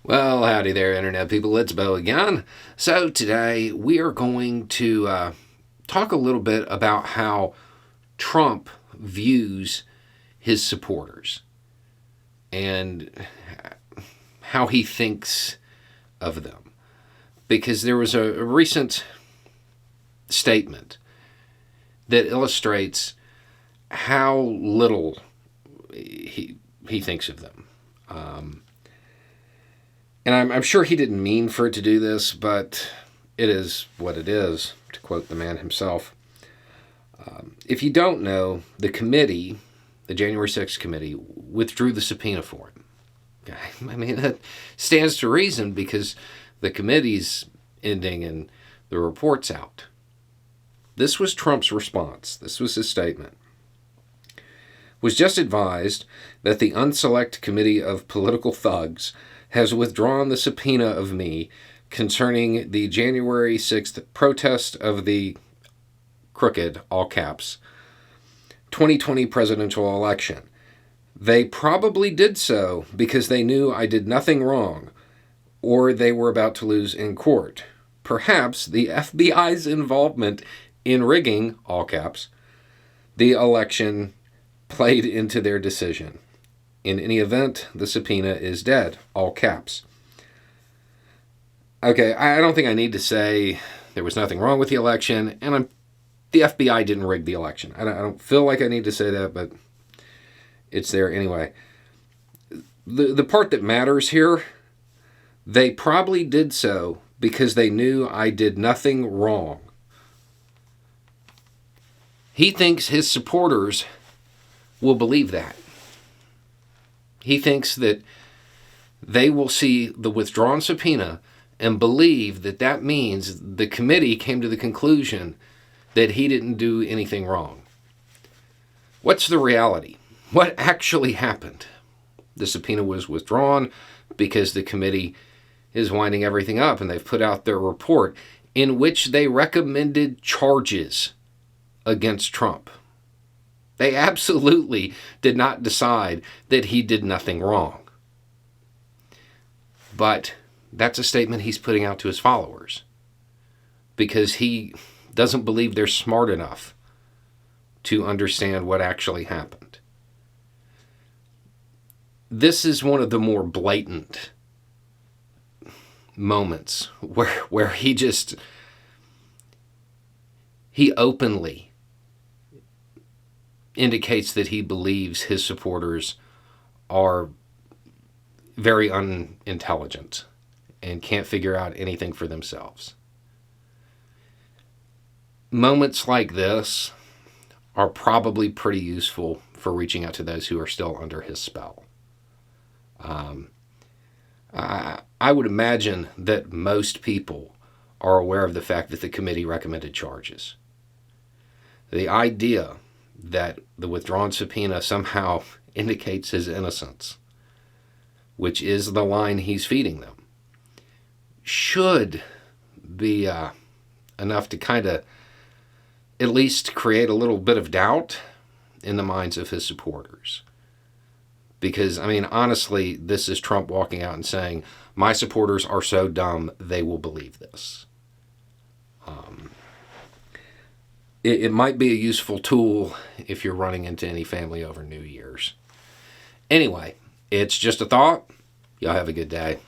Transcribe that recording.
Well, howdy there, Internet people. It's Bo again. So, today we are going to talk a little bit about how Trump views his supporters and how he thinks of them. Because there was a recent statement that illustrates how little he thinks of them. And I'm sure he didn't mean for it to do this, but it is what it is, to quote the man himself. If you don't know, the committee, the January 6th committee, withdrew the subpoena for him. Okay? I mean, that stands to reason because the committee's ending and the report's out. This was Trump's response. This was his statement. Was just advised that the unselect committee of political thugs has withdrawn the subpoena of me concerning the January 6th protest of the crooked, all caps, 2020 presidential election. They probably did so because they knew I did nothing wrong, or they were about to lose in court. Perhaps the FBI's involvement in rigging, all caps, the election played into their decision. In any event, the subpoena is dead, all caps. Okay, I don't think I need to say there was nothing wrong with the election, and the FBI didn't rig the election. I don't feel like I need to say that, but it's there anyway. The part that matters here, they probably did so because they knew I did nothing wrong. He thinks his supporters will believe that. He thinks that they will see the withdrawn subpoena and believe that that means the committee came to the conclusion that he didn't do anything wrong. What's the reality? What actually happened? The subpoena was withdrawn because the committee is winding everything up, and they've put out their report in which they recommended charges against Trump. They absolutely did not decide that he did nothing wrong. But that's a statement he's putting out to his followers because he doesn't believe they're smart enough to understand what actually happened. This is one of the more blatant moments where he openly indicates that he believes his supporters are very unintelligent and can't figure out anything for themselves. Moments like this are probably pretty useful for reaching out to those who are still under his spell. I would imagine that most people are aware of the fact that the committee recommended charges. The idea that the withdrawn subpoena somehow indicates his innocence, which is the line he's feeding them, should be enough to kind of at least create a little bit of doubt in the minds of his supporters. Because, I mean, honestly, this is Trump walking out and saying, my supporters are so dumb, they will believe this. It might be a useful tool if you're running into any family over New Year's. Anyway, it's just a thought. Y'all have a good day.